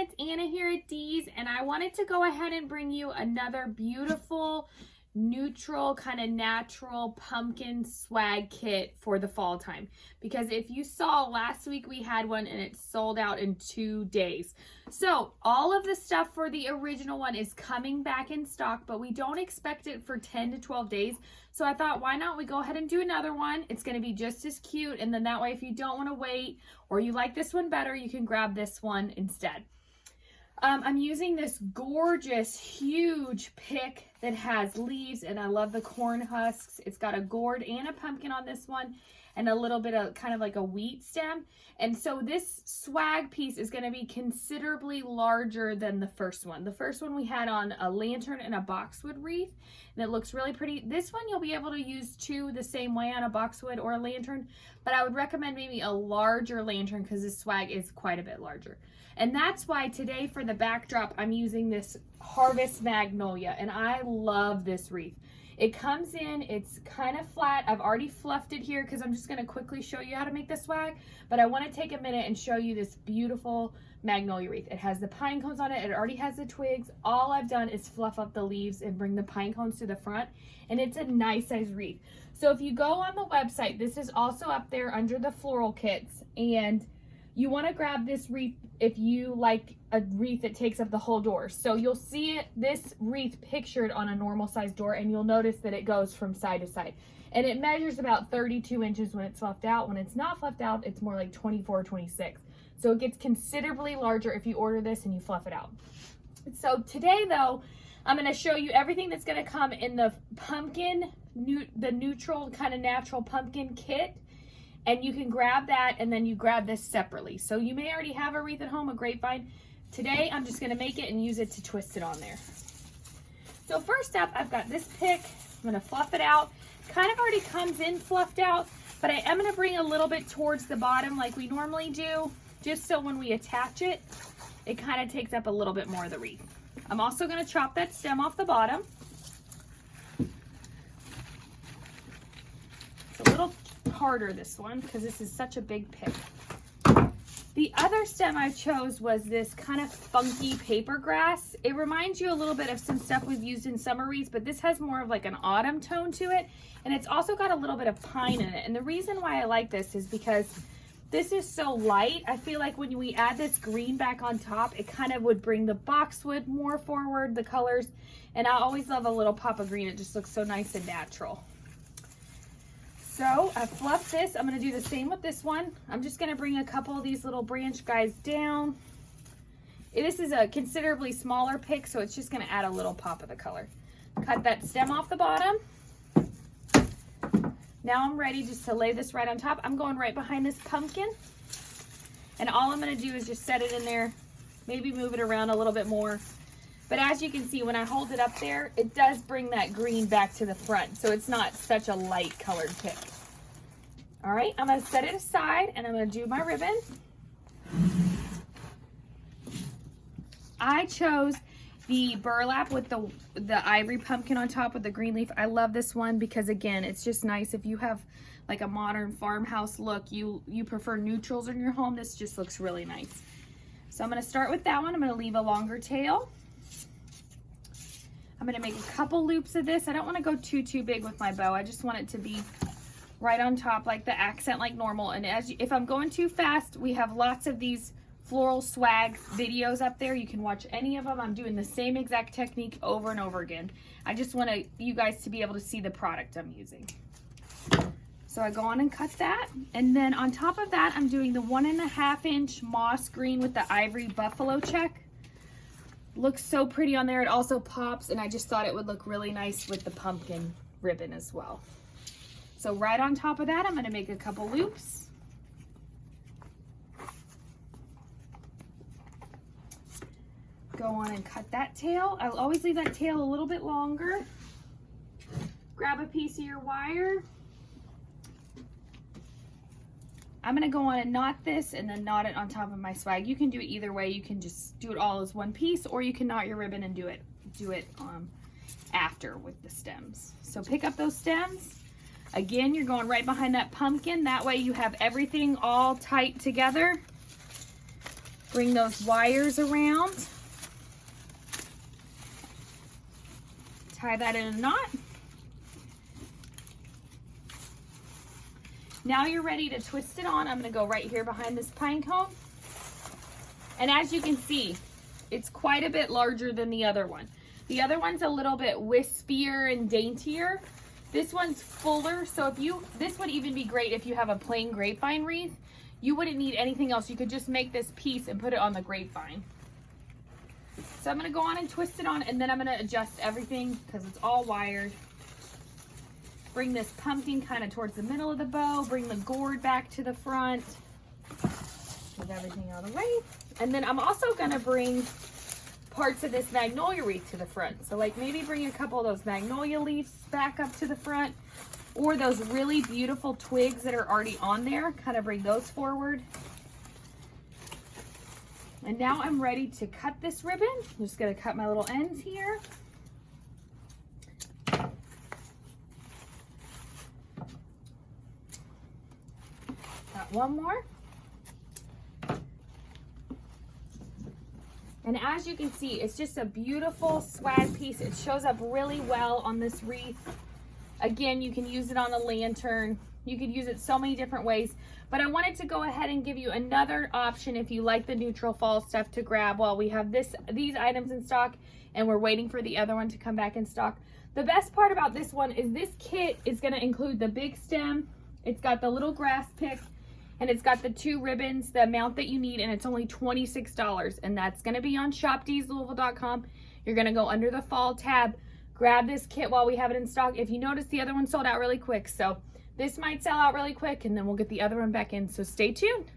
it's Anna here at Dee's, and I wanted to go ahead and bring you another beautiful, neutral, kind of natural pumpkin swag kit for the fall time. Because if you saw last week, we had one and it sold out in 2 days. So all of the stuff for the original one is coming back in stock, but we don't expect it for 10 to 12 days. So I thought, why not we go ahead and do another one? It's going to be just as cute. And then that way, if you don't want to wait or you like this one better, you can grab this one instead. I'm using this gorgeous, huge pick that has leaves, and I love the corn husks. It's got a gourd and a pumpkin on this one, and a little bit of kind of like a wheat stem. And so this swag piece is going to be considerably larger than the first one. The first one we had on a lantern and a boxwood wreath, and it looks really pretty. This one you'll be able to use too the same way on a boxwood or a lantern, but I would recommend maybe a larger lantern because this swag is quite a bit larger. And that's why today for the backdrop, I'm using this Harvest Magnolia, and I love this wreath. It comes in, it's kind of flat. I've already fluffed it here because I'm just going to quickly show you how to make the swag, but I want to take a minute and show you this beautiful magnolia wreath. It has the pine cones on it. It already has the twigs. All I've done is fluff up the leaves and bring the pine cones to the front, and it's a nice size wreath. So if you go on the website, this is also up there under the floral kits, and you want to grab this wreath if you like a wreath that takes up the whole door. So you'll see this wreath pictured on a normal size door, and you'll notice that it goes from side to side. And it measures about 32 inches when it's fluffed out. When it's not fluffed out, it's more like 24, 26. So it gets considerably larger if you order this and you fluff it out. So today though, I'm going to show you everything that's going to come in the pumpkin, the neutral kind of natural pumpkin kit. And you can grab that, and then you grab this separately. So you may already have a wreath at home, a grapevine. Today, I'm just gonna make it and use it to twist it on there. So first up, I've got this pick. I'm gonna fluff it out. Kind of already comes in fluffed out, but I am gonna bring a little bit towards the bottom like we normally do, just so when we attach it, it kind of takes up a little bit more of the wreath. I'm also gonna chop that stem off the bottom. It's a little harder, this one, because this is such a big pick. The other stem I chose was this kind of funky paper grass. It reminds you a little bit of some stuff we've used in summer wreaths, but this has more of like an autumn tone to it, and it's also got a little bit of pine in it. And the reason why I like this is because this is so light. I feel like when we add this green back on top, it kind of would bring the boxwood more forward, the colors, and I always love a little pop of green. It just looks so nice and natural. So I fluffed this. I'm going to do the same with this one. I'm just going to bring a couple of these little branch guys down. This is a considerably smaller pick, so it's just going to add a little pop of the color. Cut that stem off the bottom. Now I'm ready just to lay this right on top. I'm going right behind this pumpkin. And all I'm going to do is just set it in there, maybe move it around a little bit more. But as you can see, when I hold it up there, it does bring that green back to the front. So it's not such a light colored pick. All right, I'm going to set it aside and I'm going to do my ribbon. I chose the burlap with the ivory pumpkin on top with the green leaf. I love this one because, again, it's just nice. If you have like a modern farmhouse look, you prefer neutrals in your home, this just looks really nice. So I'm going to start with that one. I'm going to leave a longer tail. I'm going to make a couple loops of this. I don't want to go too big with my bow. I just want it to be right on top, like the accent like normal. And if I'm going too fast, we have lots of these floral swag videos up there. You can watch any of them. I'm doing the same exact technique over and over again. I just want you guys to be able to see the product I'm using. So I go on and cut that. And then on top of that, I'm doing the 1.5 inch moss green with the ivory buffalo check. Looks so pretty on there. It also pops, and I just thought it would look really nice with the pumpkin ribbon as well. So right on top of that, I'm going to make a couple loops. Go on and cut that tail. I'll always leave that tail a little bit longer. Grab a piece of your wire. I'm going to go on and knot this and then knot it on top of my swag. You can do it either way. You can just do it all as one piece, or you can knot your ribbon and do it after with the stems. So pick up those stems. Again, you're going right behind that pumpkin. That way you have everything all tight together. Bring those wires around. Tie that in a knot. Now you're ready to twist it on. I'm going to go right here behind this pine cone. And as you can see, it's quite a bit larger than the other one. The other one's a little bit wispier and daintier. This one's fuller, so this would even be great if you have a plain grapevine wreath. You wouldn't need anything else. You could just make this piece and put it on the grapevine. So I'm going to go on and twist it on, and then I'm going to adjust everything because it's all wired. Bring this pumpkin kind of towards the middle of the bow. Bring the gourd back to the front. Move everything out of the way. And then I'm also going to bring parts of this magnolia wreath to the front. So like maybe bring a couple of those magnolia leaves back up to the front, or those really beautiful twigs that are already on there, kind of bring those forward. And now I'm ready to cut this ribbon. I'm just going to cut my little ends here. Got one more. And as you can see, it's just a beautiful swag piece. It shows up really well on this wreath. Again, you can use it on a lantern. You could use it so many different ways. But I wanted to go ahead and give you another option if you like the neutral fall stuff to grab while we have these items in stock and we're waiting for the other one to come back in stock. The best part about this one is this kit is going to include the big stem. It's got the little grass pick. And it's got the 2 ribbons, the amount that you need, and it's only $26. And that's going to be on shopdeeslouisville.com. You're going to go under the fall tab, grab this kit while we have it in stock. If you notice, the other one sold out really quick. So this might sell out really quick, and then we'll get the other one back in. So stay tuned.